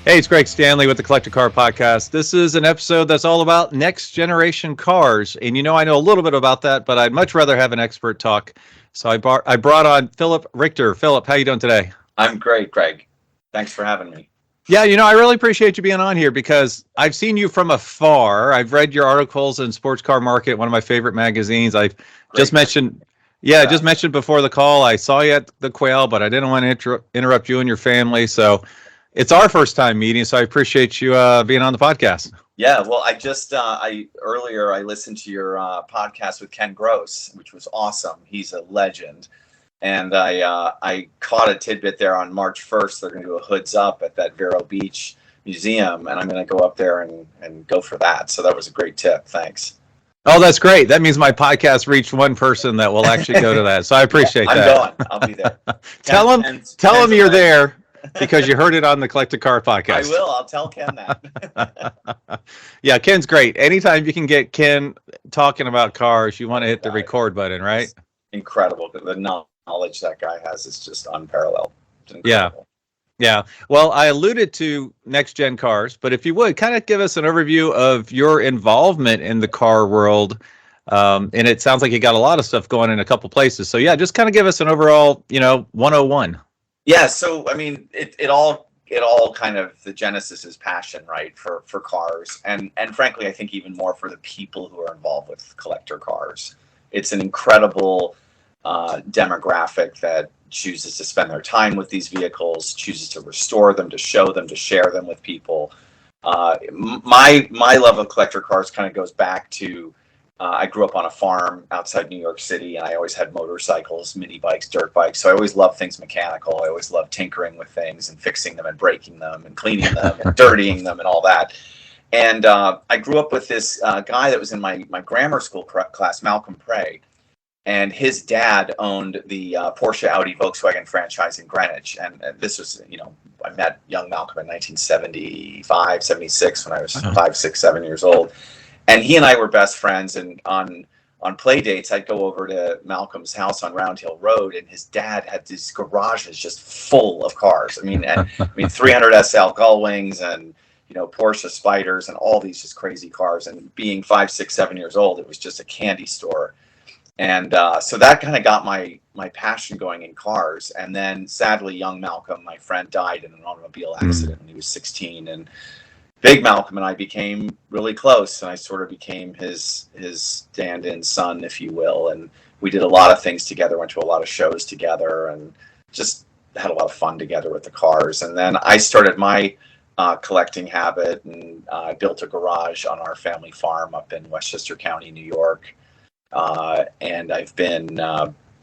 Hey, it's Greg Stanley with the Collector Car Podcast. This is an episode that's all about next generation cars. And I know a little bit about that, but I'd much rather have an expert talk. So I brought on Philip Richter. Philip, how you doing today? I'm great, Greg. Thanks for having me. Yeah, I really appreciate you being on here because I've seen you from afar. I've read your articles in Sports Car Market, one of my favorite magazines. I've just Great. mentioned, just mentioned before the call, I saw you at the Quail, but I didn't want to interrupt you and your family. So it's our first time meeting, so I appreciate you being on the podcast. Yeah, well, I earlier I listened to your podcast with Ken Gross, which was awesome. He's a legend. And I caught a tidbit there on March 1st. They're going to do a hoods up at that Vero Beach Museum, and I'm going to go up there and go for that. So that was a great tip. Thanks. Oh, that's great. That means my podcast reached one person that will actually go to that. So I appreciate I'm that. going. I'll be there. tell him you're there because you heard it on the Collector Car Podcast. I will. I'll tell Ken that. Yeah, Ken's great. Anytime you can get Ken talking about cars, you want to hit the record button, right? It's incredible. The knowledge that guy has is just unparalleled. Yeah. Well, I alluded to next gen cars, but if you would kind of give us an overview of your involvement in the car world. And it sounds like you got a lot of stuff going in a couple places. So yeah, just kind of give us an overall, 101. Yeah. So, I mean, it all kind of, the genesis is passion, right? For cars. And frankly, I think even more for the people who are involved with collector cars. It's an incredible demographic that chooses to spend their time with these vehicles, chooses to restore them, to show them, to share them with people. My love of collector cars kind of goes back to I grew up on a farm outside New York City, and I always had motorcycles, mini bikes, dirt bikes. So I always loved things mechanical. I always loved tinkering with things and fixing them and breaking them and cleaning them and dirtying them and all that. And I grew up with this guy that was in my grammar school class, Malcolm Prey. And his dad owned the Porsche, Audi, Volkswagen franchise in Greenwich. And this was, I met young Malcolm in 1975, 76 when I was 5, 6, 7 years old. And he and I were best friends. And on play dates, I'd go over to Malcolm's house on Round Hill Road, and his dad had these garages just full of cars. I mean 300 SL Gullwings and Porsche Spiders and all these just crazy cars. And being 5, 6, 7 years old, it was just a candy store. And so that kind of got my passion going in cars. And then sadly, young Malcolm, my friend, died in an automobile accident when he was 16. And big Malcolm and I became really close. And I sort of became his stand-in son, if you will. And we did a lot of things together, went to a lot of shows together, and just had a lot of fun together with the cars. And then I started my collecting habit, and I built a garage on our family farm up in Westchester County, New York. And I've been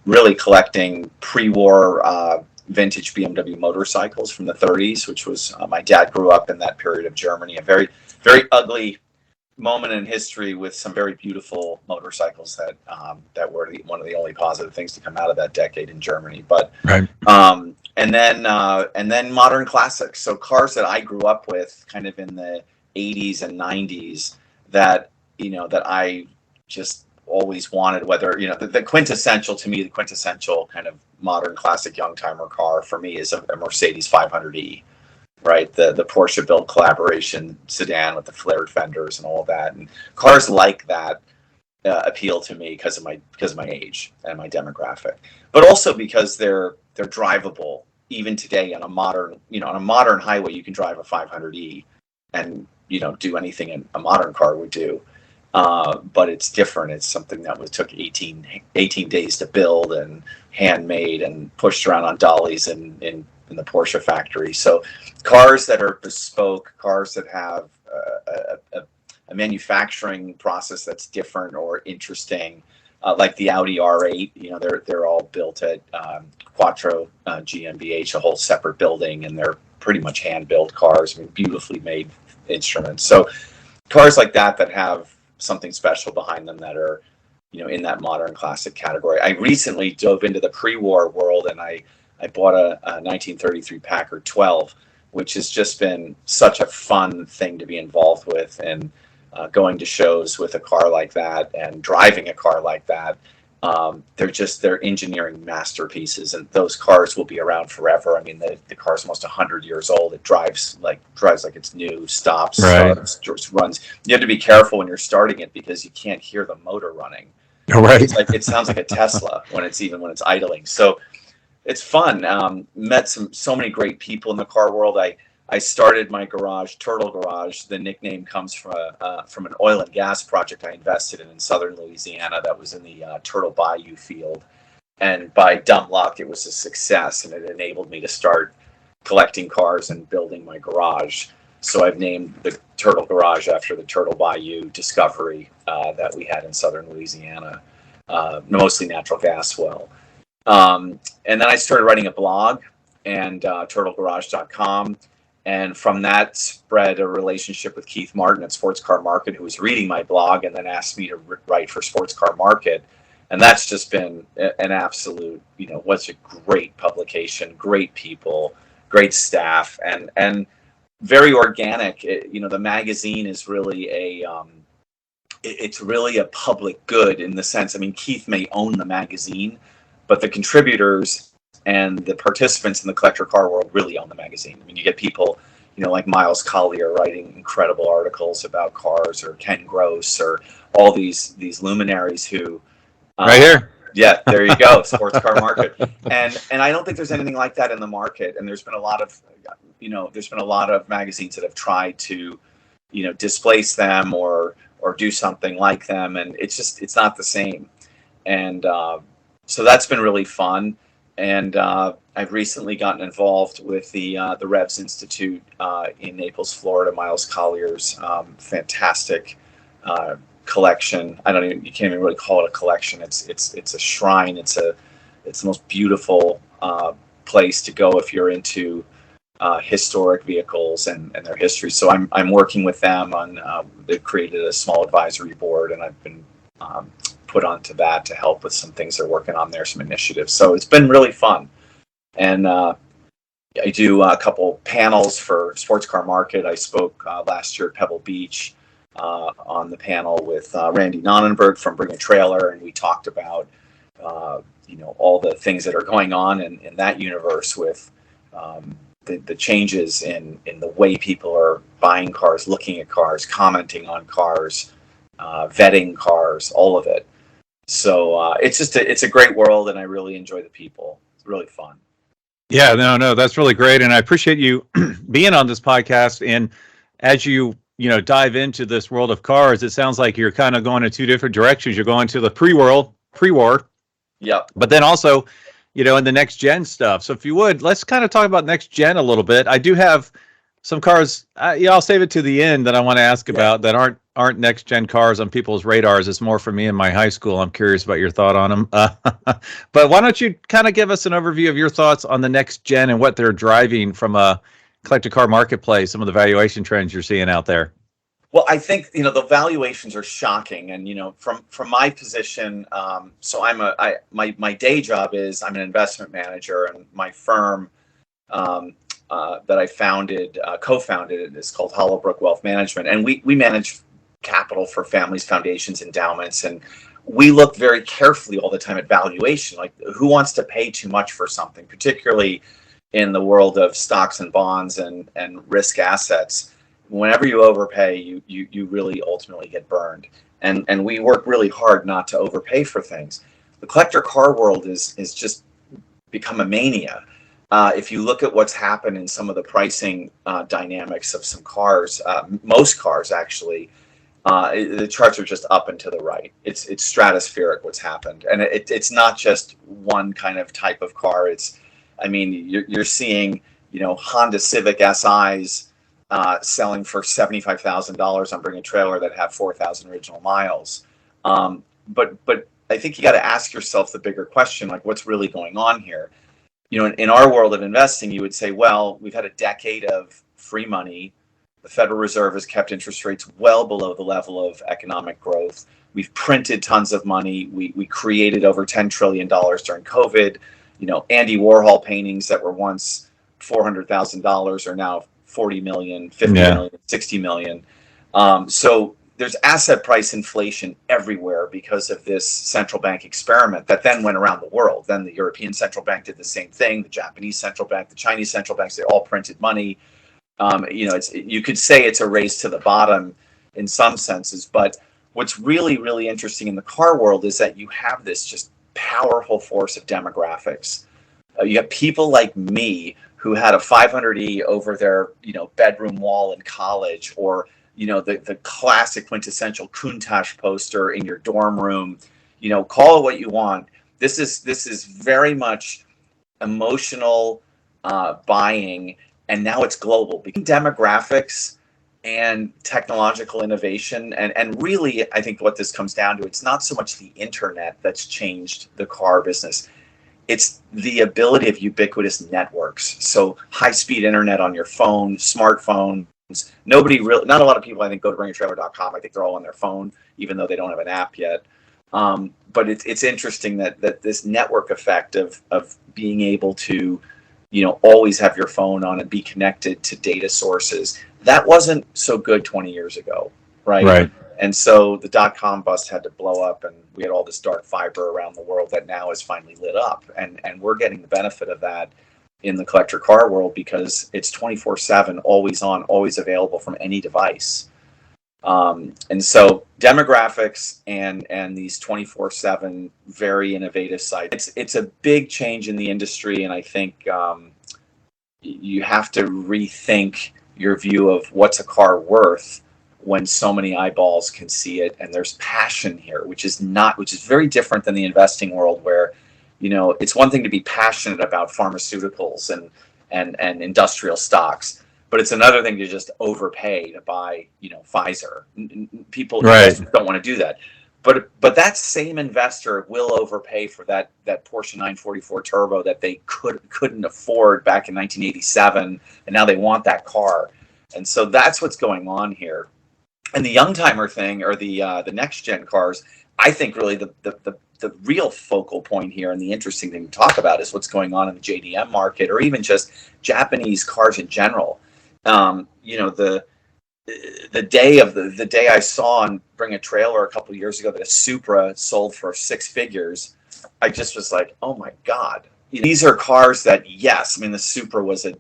really collecting pre-war vintage BMW motorcycles from the 30s, which was my dad grew up in that period of Germany, a very, very ugly moment in history with some very beautiful motorcycles that were one of the only positive things to come out of that decade in Germany. But right. And then modern classics, so cars that I grew up with, kind of in the 80s and 90s, that I just always wanted, whether the quintessential kind of modern classic young timer car for me is a Mercedes 500e, right? The Porsche built collaboration sedan with the flared fenders and all of that, and cars like that appeal to me because of my age and my demographic, but also because they're drivable even today on a modern highway. You can drive a 500e and do anything a modern car would do. But it's different. It's something that took 18 days to build and handmade and pushed around on dollies in the Porsche factory. So cars that are bespoke, cars that have a manufacturing process that's different or interesting, like the Audi R8. They're all built at Quattro GmbH, a whole separate building, and they're pretty much hand-built cars. Beautifully made instruments. So cars like that have something special behind them that are, in that modern classic category. I recently dove into the pre-war world, and I bought a 1933 Packard 12, which has just been such a fun thing to be involved with, and going to shows with a car like that and driving a car like that. They're engineering masterpieces, and those cars will be around forever. I mean, the car's almost 100 years old. It drives like it's new, stops, Right. starts, just runs. You have to be careful when you're starting it because you can't hear the motor running. Right. It's like it sounds like a Tesla when it's idling. So it's fun. Met so many great people in the car world. I started my garage, Turtle Garage. The nickname comes from an oil and gas project I invested in southern Louisiana that was in the Turtle Bayou field. And by dumb luck, it was a success, and it enabled me to start collecting cars and building my garage. So I've named the Turtle Garage after the Turtle Bayou discovery that we had in southern Louisiana, mostly natural gas well. And then I started writing a blog and turtlegarage.com. And from that spread a relationship with Keith Martin at Sports Car Market, who was reading my blog and then asked me to write for Sports Car Market. And that's just been an absolute, what's a great publication, great people, great staff, and very organic. The magazine is really it's really a public good in the sense, I mean, Keith may own the magazine, but the contributors and the participants in the collector car world really own the magazine. I mean, you get people, like Miles Collier writing incredible articles about cars, or Ken Gross, or all these luminaries who Right here. Yeah, there you go, Sports Car Market. And I don't think there's anything like that in the market. And there's been a lot of magazines that have tried to, displace them or do something like them, and it's not the same. And so that's been really fun. And I've recently gotten involved with the Revs Institute in Naples, Florida. Miles Collier's fantastic collection. You can't even really call it a collection. It's a shrine. It's the most beautiful place to go if you're into historic vehicles and their history. So I'm working with them on. They've created a small advisory board, and I've been put onto that to help with some things they're working on there, some initiatives. So it's been really fun. And I do a couple panels for Sports Car Market. I spoke last year at Pebble Beach on the panel with Randy Nonnenberg from Bring a Trailer, and we talked about all the things that are going on in that universe with the changes in the way people are buying cars, looking at cars, commenting on cars, vetting cars, all of it. So it's a great world, and I really enjoy the people. It's really fun. Yeah, no, that's really great, and I appreciate you being on this podcast. And as you dive into this world of cars, it sounds like you're kind of going in two different directions. You're going to the pre-war, yep, but then also, in the next gen stuff. So if you would, let's kind of talk about next gen a little bit. I do have some cars. I'll save it to the end that I want to ask about that aren't next gen cars on people's radars. It's more for me in my high school. I'm curious about your thought on them. But why don't you kind of give us an overview of your thoughts on the next gen and what they're driving from a collector car marketplace, some of the valuation trends you're seeing out there? Well, I think the valuations are shocking, and from my position, so my day job is I'm an investment manager, and my firm that I co-founded is called Hollowbrook Wealth Management, and we manage capital for families, foundations, endowments, and we look very carefully all the time at valuation, like who wants to pay too much for something, particularly in the world of stocks and bonds and risk assets. Whenever you overpay, you really ultimately get burned, and we work really hard not to overpay for things. The collector car world is just become a mania. If you look at what's happened in some of the pricing dynamics of some cars, most cars actually, the charts are just up and to the right. It's stratospheric what's happened, and it's not just one kind of type of car. You're seeing Honda Civic SIs selling for $75,000 on Bring a Trailer that have 4,000 original miles. But I think you got to ask yourself the bigger question, like what's really going on here? In our world of investing, you would say, well, we've had a decade of free money. The Federal Reserve has kept interest rates well below the level of economic growth. We've printed tons of money. We created over $10 trillion during COVID. Andy Warhol paintings that were once $400,000 are now 40 million, 50 million, 60 million. So there's asset price inflation everywhere because of this central bank experiment that then went around the world. Then the European Central Bank did the same thing. The Japanese Central Bank, the Chinese Central Banks, they all printed money. You could say it's a race to the bottom in some senses. But what's really, really interesting in the car world is that you have this just powerful force of demographics. You have people like me who had a 500e over their, bedroom wall in college, or the classic quintessential Countach poster in your dorm room. Call it what you want. This is very much emotional buying, and now it's global. Demographics and technological innovation, and really, I think what this comes down to, it's not so much the internet that's changed the car business. It's the ability of ubiquitous networks. So high-speed internet on your phone, smartphone. Not a lot of people, I think, go to bringatrailer.com. I think they're all on their phone, even though they don't have an app yet. But it's interesting that this network effect of being able to, always have your phone on and be connected to data sources, that wasn't so good 20 years ago, right? Right. And so the dot-com bust had to blow up, and we had all this dark fiber around the world that now is finally lit up. And we're getting the benefit of that in the collector car world because it's 24/7, always on, always available from any device. And so demographics and these 24/7 very innovative sites, it's a big change in the industry. And I think you have to rethink your view of what's a car worth when so many eyeballs can see it. And there's passion here, which is very different than the investing world, where it's one thing to be passionate about pharmaceuticals and industrial stocks, but it's another thing to just overpay to buy, Pfizer. People don't want to do that. But that same investor will overpay for that Porsche 944 Turbo that they couldn't afford back in 1987, and now they want that car. And so that's what's going on here. And the youngtimer thing, or the next gen cars, I think really the real focal point here, and the interesting thing to talk about, is what's going on in the JDM market, or even just Japanese cars in general. The day I saw on Bring a Trailer a couple of years ago that a Supra sold for six figures, I just was like, oh my God. These are cars that, yes, the Supra was a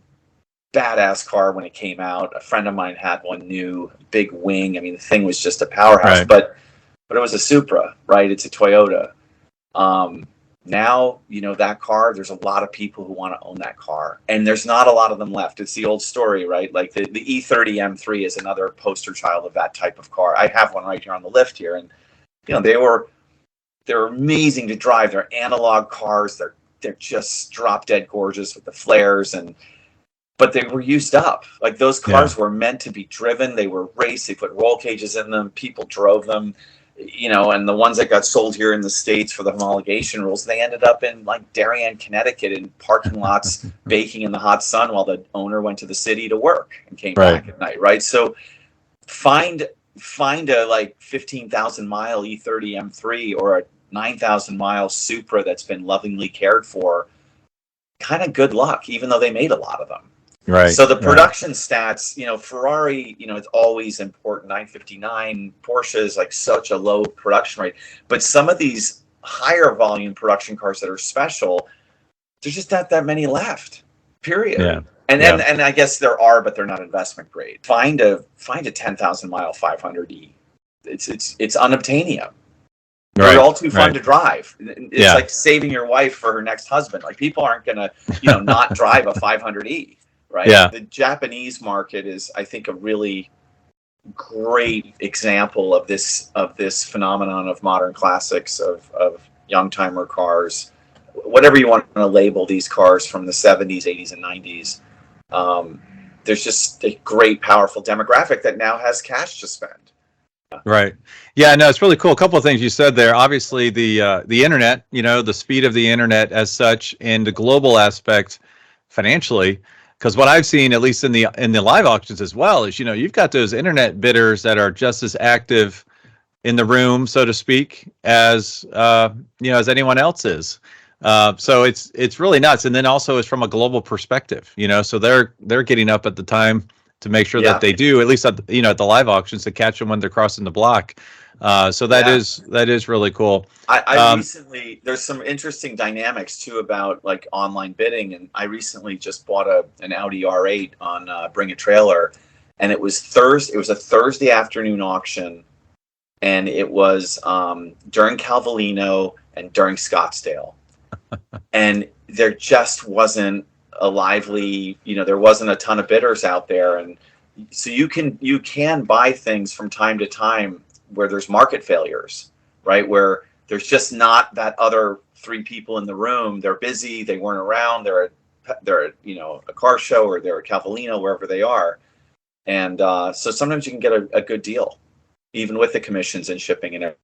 badass car when it came out. A friend of mine had one new, big wing. The thing was just a powerhouse, Right. but it was a Supra, right? It's a Toyota. Now, that car, there's a lot of people who want to own that car, and there's not a lot of them left. It's the old story, right? Like the E30 M3 is another poster child of that type of car. I have one right here on the lift here, and they're amazing to drive. They're analog cars. They're just drop dead gorgeous with the flares, but they were used up. Like, those cars were meant to be driven. They were raced. They put roll cages in them. People drove them. And the ones that got sold here in the States for the homologation rules, they ended up in like Darien, Connecticut, in parking lots, baking in the hot sun while the owner went to the city to work and came back at night, right? So find a like 15,000 mile E30 M3 or a 9,000 mile Supra that's been lovingly cared for. Kind of good luck, even though they made a lot of them. Right. So the production stats, Ferrari, it's always important. 959, Porsche is like such a low production rate. But some of these higher volume production cars that are special, there's just not that many left, period. Yeah. And I guess there are, but they're not investment grade. Find a 10,000 mile 500e. It's unobtainium. They're all too fun to drive. It's like saving your wife for her next husband. Like, people aren't going to, not drive a 500e. Right. Yeah. The Japanese market is, I think, a really great example of this phenomenon of modern classics, of youngtimer cars, whatever you want to label these cars from the 70s, 80s, and 90s. There's just a great, powerful demographic that now has cash to spend. Right. Yeah, no, it's really cool. A couple of things you said there. Obviously, the internet, the speed of the internet as such, and the global aspect financially. Because what I've seen, at least in the live auctions as well, is you've got those internet bidders that are just as active in the room, so to speak, as as anyone else is. So it's really nuts. And then also it's from a global perspective, so they're getting up at the time to make sure Yeah. that they do, at least at at the live auctions, to catch them when they're crossing the block. So that Yeah. is really cool. I recently, there's some interesting dynamics too about like online bidding, and I recently just bought an Audi R8 on Bring a Trailer, and it was Thursday. It was a Thursday afternoon auction, and it was during Calvalino and during Scottsdale, and there just wasn't a lively, there wasn't a ton of bidders out there, and so you can buy things from time to time where there's market failures, right? Where there's just not that other three people in the room. They're busy. They weren't around. They're at a car show, or they're at Calvalino, wherever they are. And so sometimes you can get a good deal, even with the commissions and shipping and everything.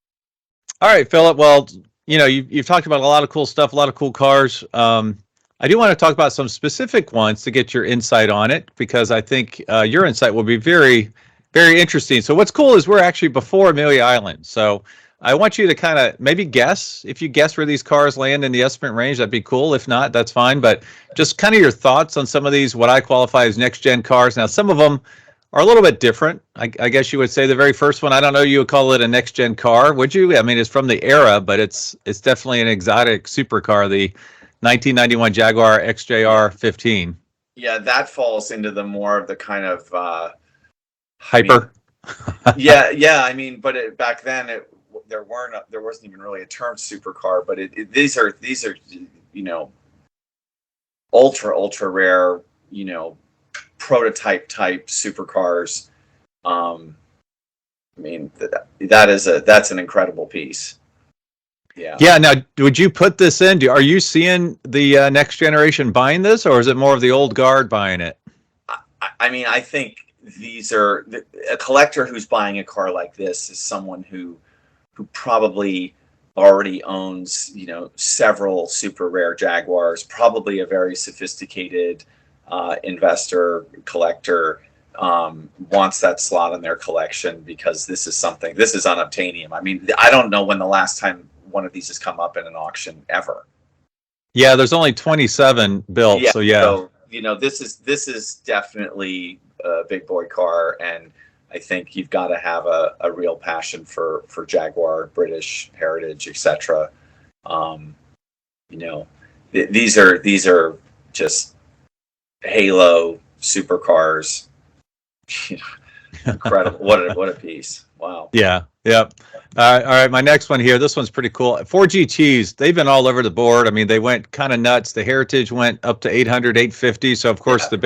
All right, Philip. Well, you've talked about a lot of cool stuff, a lot of cool cars. I do want to talk about some specific ones to get your insight on it, because I think your insight will be very, very interesting. So what's cool is we're actually before Amelia Island. So I want you to kind of maybe guess. If you guess where these cars land in the estimate range, that'd be cool. If not, that's fine. But just kind of your thoughts on some of these, what I qualify as next-gen cars. Now, some of them are a little bit different. I guess you would say the very first one, I don't know, you would call it a next-gen car, would you? I mean, it's from the era, but it's definitely an exotic supercar, the 1991 Jaguar XJR-15. Yeah, that falls into the more of the kind of Hyper. yeah. I mean, but back then there wasn't even really a term supercar, but these are ultra rare, prototype type supercars. I mean, that's an incredible piece. Yeah. Yeah. Now, would you put this in? Are you seeing the next generation buying this, or is it more of the old guard buying it? I mean, I think these are a collector who's buying a car like this is someone who probably already owns, several super rare Jaguars, probably a very sophisticated investor, collector, wants that slot in their collection, because this is unobtainium. I mean, I don't know when the last time one of these has come up in an auction ever. Yeah, there's only 27 built, so yeah. So, this is definitely a big boy car, and I think you've got to have a real passion for Jaguar, British heritage, etc. These are just halo supercars. Incredible! What a piece! Wow. Yeah. Yep. All right. My next one here. This one's pretty cool. Ford GTs. They've been all over the board. I mean, they went kind of nuts. The Heritage went up to 800, 850. So of course the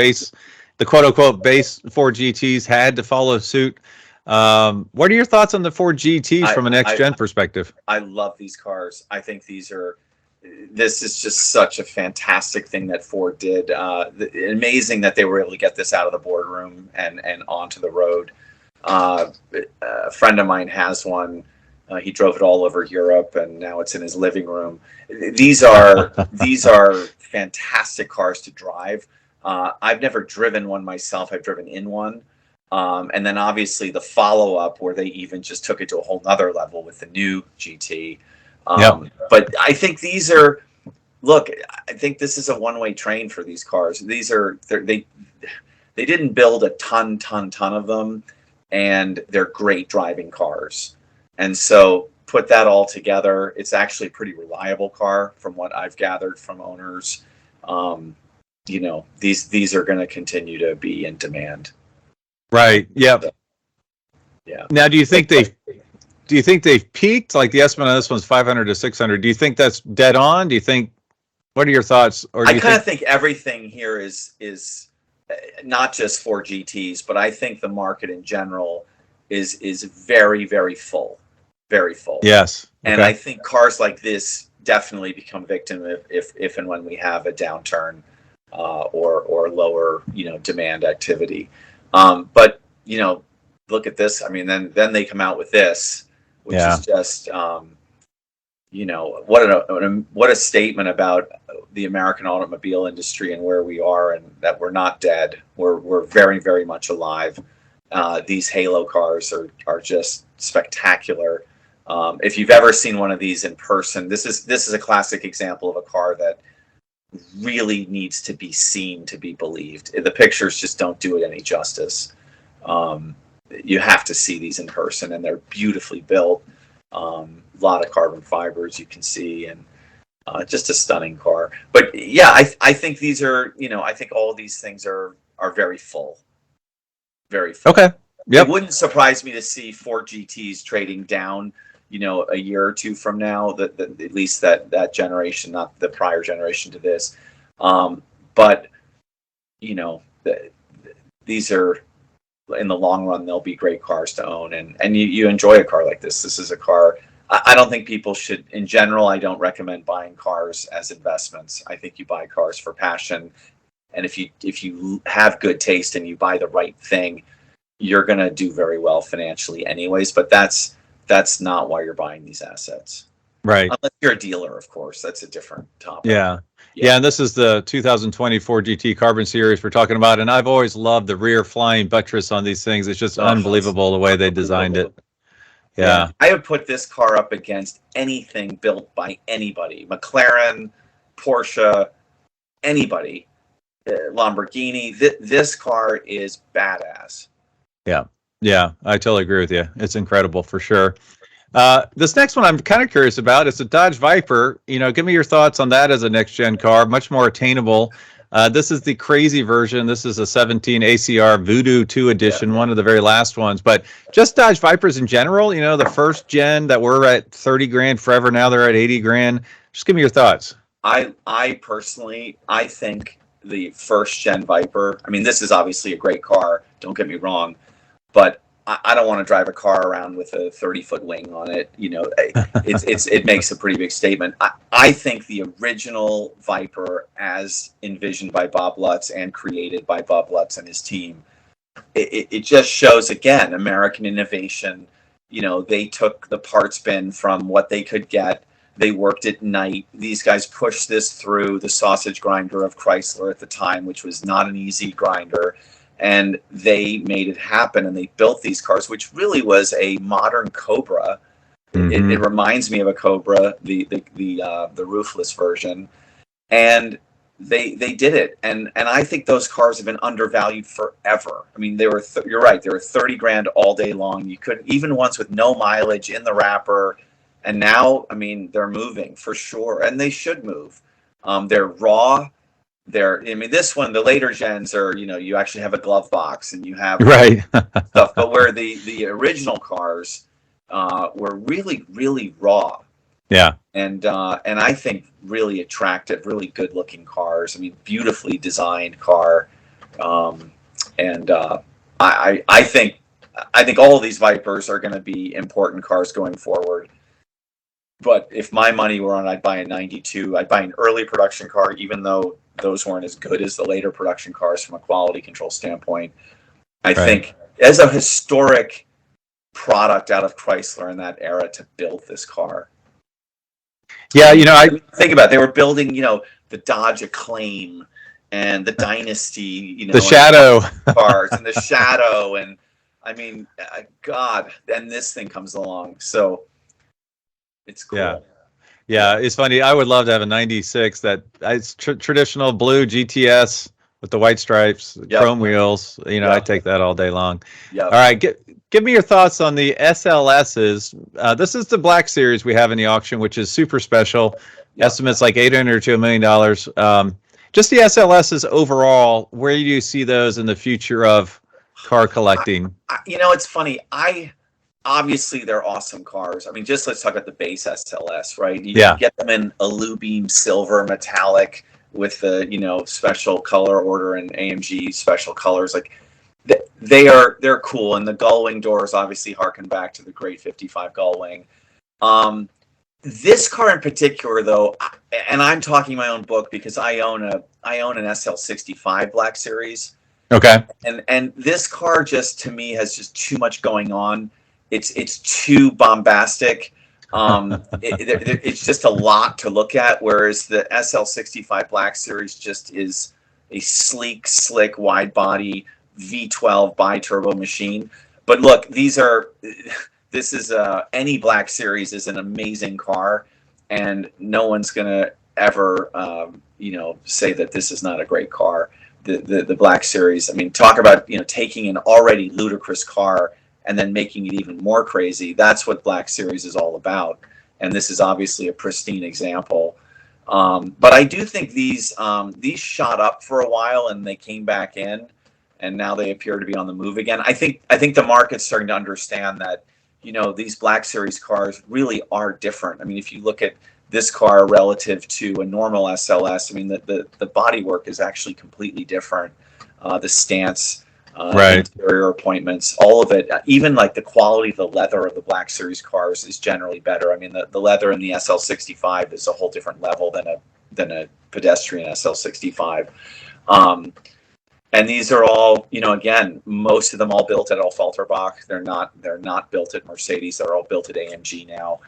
quote unquote base Ford GTs had to follow suit. What are your thoughts on the Ford GTs from a next gen perspective? I love these cars. I think this is just such a fantastic thing that Ford did. Amazing that they were able to get this out of the boardroom and onto the road. A friend of mine has one. He drove it all over Europe, and now it's in his living room. These are fantastic cars to drive. I've never driven one myself. I've driven in one. And then obviously the follow-up, where they even just took it to a whole nother level with the new GT. But I think I think this is a one-way train for these cars. They didn't build a ton of them, and they're great driving cars. And so put that all together, it's actually a pretty reliable car from what I've gathered from owners. These are going to continue to be in demand. Right. Yep. Yeah. Now, do you think they've peaked? Like the estimate on this one's 500 to 600. Do you think that's dead on? What are your thoughts? Or I kind of think everything here is not just for GTs, but I think the market in general is very, very full, very full. Yes. Okay. And I think cars like this definitely become victim if and when we have a downturn or lower, demand activity. But look at this. I mean, then they come out with this, which is just, what a statement about the American automobile industry and where we are, and that we're not dead. We're very, very much alive. These halo cars are just spectacular. If you've ever seen one of these in person, this is a classic example of a car that really needs to be seen to be believed. The pictures just don't do it any justice. You have to see these in person, and they're beautifully built. A lot of carbon fibers you can see, and just a stunning car. But yeah, I think these are, I think all of these things are very full. Very full. Okay. Yep. It wouldn't surprise me to see Ford GTs trading down, a year or two from now, that at least that generation, not the prior generation to this. But, these are, in the long run, they'll be great cars to own. And you enjoy a car like this. This is a car. I don't think people should, in general, I don't recommend buying cars as investments. I think you buy cars for passion. And if you have good taste and you buy the right thing, you're going to do very well financially anyways. But that's not why you're buying these assets. Right. Unless you're a dealer, of course. That's a different topic. Yeah. Yeah, and this is the 2020 Ford GT Carbon Series we're talking about. And I've always loved the rear flying buttress on these things. It's just unbelievable the way they designed it. Yeah. I would put this car up against anything built by anybody. McLaren, Porsche, anybody. Lamborghini. This car is badass. Yeah. Yeah, I totally agree with you. It's incredible for sure. This next one I'm kind of curious about. It's a Dodge Viper. Give me your thoughts on that as a next-gen car, much more attainable. This is the crazy version. This is a 17 ACR VoooDoo 2 edition, one of the very last ones. But just Dodge Vipers in general, the first gen that were at 30 grand forever, now they're at 80 grand. Just give me your thoughts. I personally, I think the first gen Viper, I mean, this is obviously a great car, don't get me wrong, but I don't want to drive a car around with a 30-foot wing on it. It makes a pretty big statement. I think the original Viper, as envisioned by Bob Lutz and created by Bob Lutz and his team, it just shows, again, American innovation. They took the parts bin from what they could get. They worked at night. These guys pushed this through the sausage grinder of Chrysler at the time, which was not an easy grinder. And they made it happen, and they built these cars, which really was a modern Cobra. Mm-hmm. It reminds me of a Cobra, the roofless version, and they did it. And I think those cars have been undervalued forever. I mean, you're right, they were 30 grand all day long. You couldn't, even ones with no mileage in the wrapper, and now, I mean, they're moving for sure, and they should move. They're raw. This one, the later gens are, you actually have a glove box and you have right stuff, but where the original cars were really, really raw. Yeah. And I think really attractive, really good looking cars. I mean, beautifully designed car. I think all of these Vipers are going to be important cars going forward. But if my money were on, I'd buy a 92. I'd buy an early production car, even though those weren't as good as the later production cars from a quality control standpoint. I think as a historic product out of Chrysler in that era to build this car. Yeah, I think about it. They were building, the Dodge Acclaim and the Dynasty, the Shadow cars and the Shadow, and I mean, God, and this thing comes along, so it's cool. Yeah, it's funny. I would love to have a 96 that it's traditional blue GTS with the white stripes, chrome wheels. I take that all day long. Yep. All right, give me your thoughts on the SLSs. This is the Black Series we have in the auction, which is super special. Yep. Estimates like $800 to $1 million. Just the SLSs overall, where do you see those in the future of car collecting? It's funny. Obviously, they're awesome cars. I mean, just let's talk about the base SLS, right? You can get them in aluminum, silver, metallic with the, special color order and AMG special colors. Like, they're cool. And the gull-wing doors obviously harken back to the great 55 gull-wing. This car in particular, though, and I'm talking my own book because I own an SL65 Black Series. Okay. And this car just, to me, has just too much going on. It's too bombastic. It's just a lot to look at, whereas the SL65 Black Series just is a sleek, slick, wide-body V12 bi-turbo machine. But look, any Black Series is an amazing car, and no one's going to ever, say that this is not a great car. The Black Series, I mean, talk about taking an already ludicrous car and then making it even more crazy. That's what Black Series is all about, and this is obviously a pristine example. But I do think these shot up for a while and they came back in, and now they appear to be on the move again. I think the market's starting to understand that these Black Series cars really are different. I mean, if you look at this car relative to a normal SLS, I mean, the bodywork is actually completely different. The stance, interior appointments, all of it, even like the quality of the leather of the Black Series cars is generally better. I mean, the leather in the SL65 is a whole different level than a pedestrian SL65. And these are all, again, most of them all built at Falterbach. They're not built at Mercedes. They're all built at AMG now.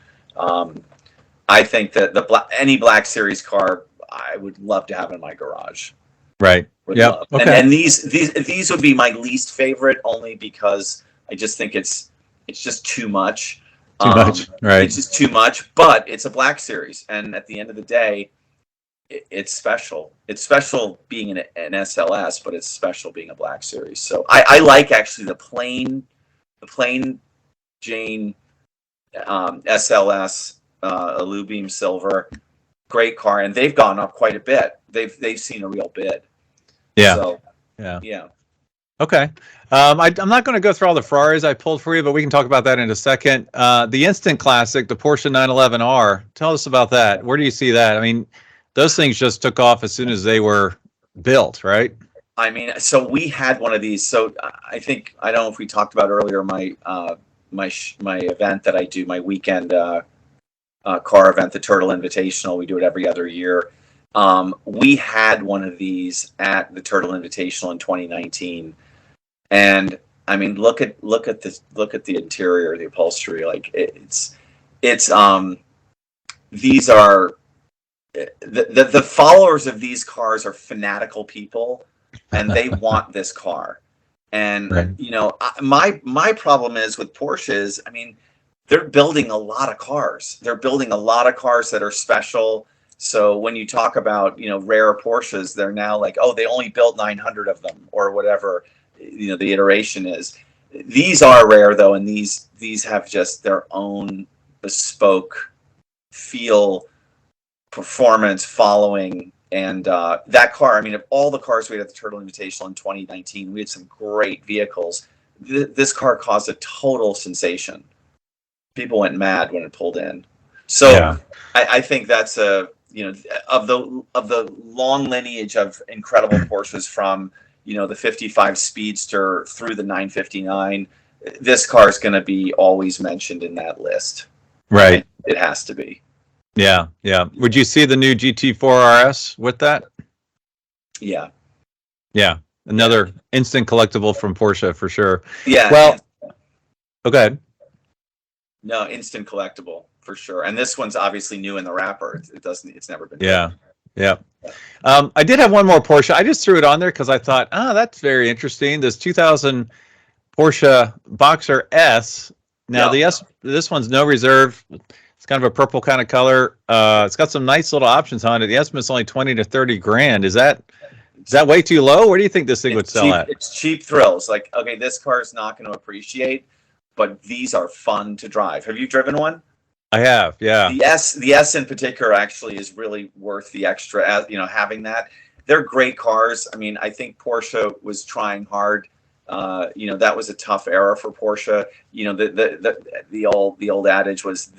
I think that any Black Series car, I would love to have in my garage. Right. Yeah. Okay. And these would be my least favorite, only because I just think it's just too much. Too much. Right. It's just too much. But it's a Black Series, and at the end of the day, it's special. It's special being an SLS, but it's special being a Black Series. So I like actually the plain Jane SLS. Alubeam silver, great car, and they've gone up quite a bit. They've seen a real bid. Yeah. So, yeah. Okay. I'm not going to go through all the Ferraris I pulled for you, but we can talk about that in a second. The instant classic, the Porsche 911R. Tell us about that. Where do you see that? I mean, those things just took off as soon as they were built, right? I mean, so we had one of these. So I don't know if we talked about earlier my event that I do, my weekend. Car event, the Turtle Invitational. We do it every other year. We had one of these at the Turtle Invitational in 2019, and I mean, look at the interior, the upholstery. Like it's these are the followers of these cars are fanatical people, and they want this car. And right. My problem is with Porsches. I mean, they're building a lot of cars. They're building a lot of cars that are special. So when you talk about, rare Porsches, they're now like, oh, they only built 900 of them or whatever, the iteration is. These are rare though, and these have just their own bespoke feel, performance, following, and that car. I mean, of all the cars we had at the Turtle Invitational in 2019, we had some great vehicles. This car caused a total sensation. People went mad when it pulled in. So yeah. I think that's of the long lineage of incredible Porsches from the 55 Speedster through the 959. This car is going to be always mentioned in that list. Right. It has to be. Yeah. Would you see the new GT4 RS with that? Yeah. Yeah. Another instant collectible from Porsche for sure. Yeah. Well, okay. No, instant collectible for sure. And this one's obviously new in the wrapper. It's never been. Yeah. I did have one more Porsche. I just threw it on there because I thought, that's very interesting. This 2000 Porsche Boxer S. Now this one's no reserve. It's kind of a purple kind of color. It's got some nice little options on it. The estimate's only 20 to 30 grand. Is that way too low? Where do you think this thing would sell at? It's cheap thrills. Like, okay, this car is not going to appreciate, but these are fun to drive. Have you driven one? I have, yeah. The S in particular actually is really worth the extra, having that. They're great cars. I mean, I think Porsche was trying hard. That was a tough era for Porsche. The old adage was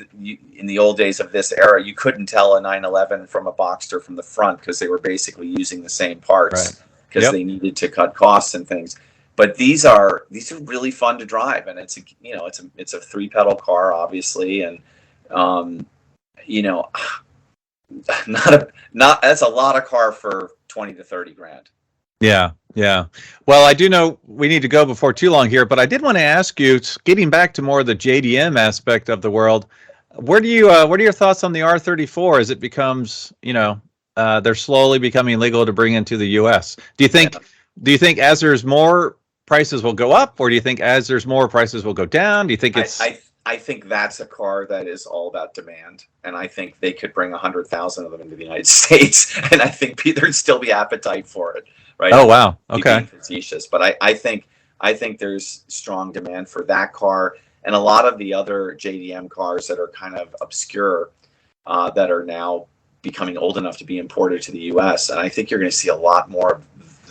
in the old days of this era, you couldn't tell a 911 from a Boxster from the front because they were basically using the same parts because they needed to cut costs and things. But these are really fun to drive, and it's a 3-pedal car, obviously, and that's a lot of car for 20 to 30 grand. Yeah. Well, I do know we need to go before too long here, but I did want to ask you, getting back to more of the JDM aspect of the world, what are your thoughts on the R34 as it becomes, they're slowly becoming legal to bring into the US? Do you think as there's more prices will go up, or do you think as there's more prices will go down? Do you think it's I think that's a car that is all about demand, and I think they could bring 100,000 of them into the United States, and I think there'd still be appetite for it, right? Oh, wow. Okay. Being facetious, but I think there's strong demand for that car, and a lot of the other JDM cars that are kind of obscure, that are now becoming old enough to be imported to the U.S. And I think you're going to see a lot more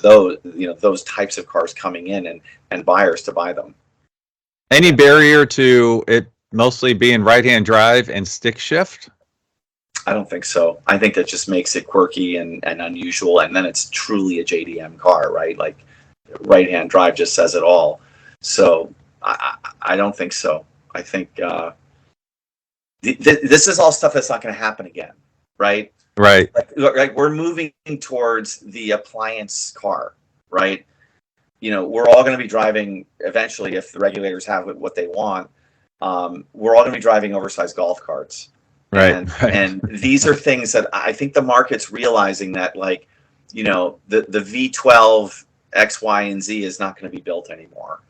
of those types of cars coming in and buyers to buy them. Any barrier to it mostly being right-hand drive and stick shift? I don't think so. I think that just makes it quirky and unusual, and then it's truly a JDM car, right? Like right-hand drive just says it all. So I don't think so. I think this is all stuff that's not going to happen again, right? Right. Like we're moving towards the appliance car, right? We're all going to be driving eventually, if the regulators have what they want. We're all going to be driving oversized golf carts. Right. And these are things that I think the market's realizing that, like, the V12 X, Y, and Z is not going to be built anymore.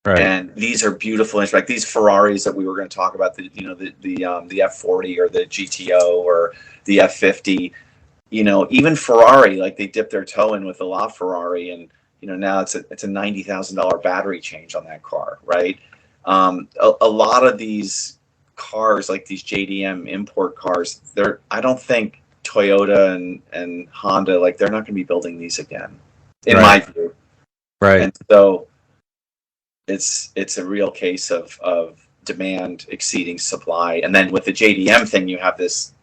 Right. And these are beautiful, like these Ferraris that we were going to talk about, the F40 or the GTO or the F50. Even Ferrari, like they dipped their toe in with the LaFerrari, and now it's a $90,000 battery change on that car, right? A lot of these cars, like these JDM import cars, I don't think Toyota and Honda, like they're not going to be building these again, in my view. Right. And so it's a real case of demand exceeding supply. And then with the JDM thing, you have this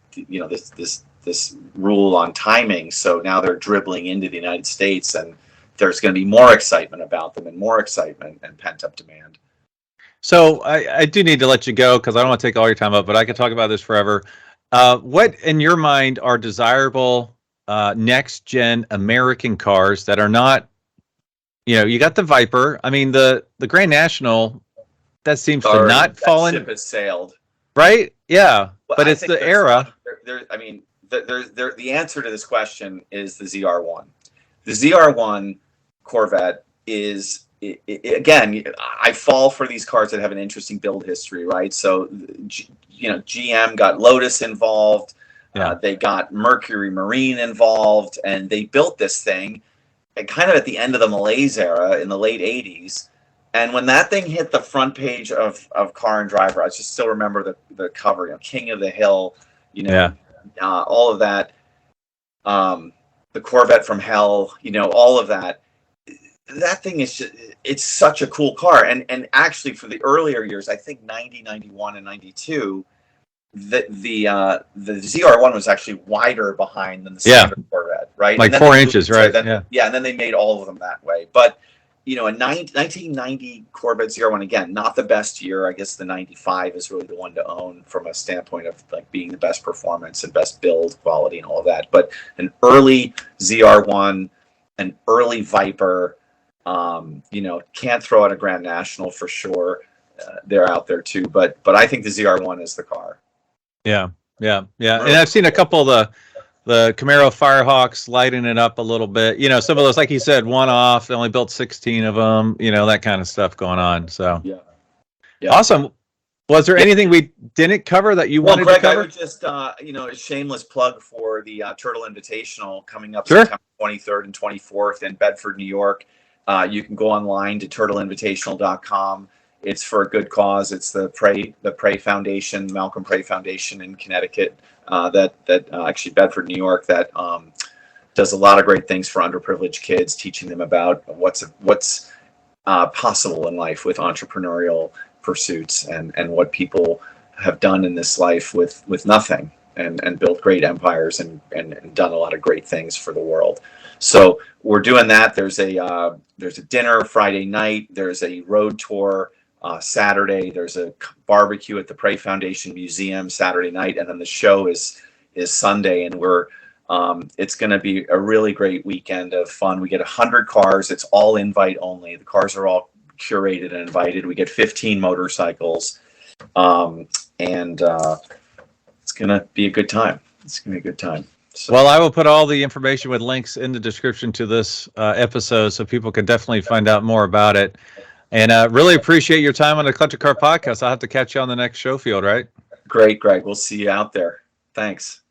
rule on timing. So now they're dribbling into the United States, and there's going to be more excitement about them and more excitement and pent up demand. So I do need to let you go because I don't want to take all your time up, but I could talk about this forever. What in your mind are desirable next gen American cars that are not, you got the Viper. I mean, the Grand National, that seems to not fall in. Ship has sailed. Right? Yeah. Well, but it's the era. The answer to this question is the ZR1. The ZR1 Corvette is, again, I fall for these cars that have an interesting build history, right? So, GM got Lotus involved. Yeah. They got Mercury Marine involved, and they built this thing kind of at the end of the malaise era in the late 80s. And when that thing hit the front page of Car and Driver, I just still remember the cover, King of the Hill, all of that. The Corvette from Hell, all of that. That thing is it's such a cool car. And actually, for the earlier years, I think 90, 91, and 92, the ZR1 was actually wider behind than the standard Corvette, right? Like 4 inches, right? And then they made all of them that way. But in 1990 Corvette ZR1, again, not the best year. I guess the 95 is really the one to own from a standpoint of like being the best performance and best build quality and all of that. But an early ZR1, an early Viper, can't throw out a Grand National for sure. They're out there too, but I think the ZR1 is the car. Yeah. And I've seen a couple of the Camaro Firehawks lighting it up a little bit. Some of those, like you said, one off. They only built 16 of them. That kind of stuff going on. So yeah. Awesome. Was there anything we didn't cover that you wanted Greg, to cover? I would just, a shameless plug for the Turtle Invitational coming up Sure. September 23rd and 24th in Bedford, New York. You can go online to turtleinvitational.com. It's for a good cause. It's the Prey Foundation, Malcolm Prey Foundation in Connecticut, actually Bedford, New York, that does a lot of great things for underprivileged kids, teaching them about what's possible in life with entrepreneurial pursuits and what people have done in this life with nothing and built great empires and done a lot of great things for the world. So we're doing that. There's a dinner Friday night. There's a road tour Saturday. There's a barbecue at the Prey Foundation Museum Saturday night, and then the show is Sunday. And it's going to be a really great weekend of fun. We get 100 cars. It's all invite only. The cars are all curated and invited. We get 15 motorcycles, and it's going to be a good time. So. Well, I will put all the information with links in the description to this episode, so people can definitely find out more about it. And really appreciate your time on the Collector Car Podcast. I'll have to catch you on the next show field, right? Great, Greg. We'll see you out there. Thanks.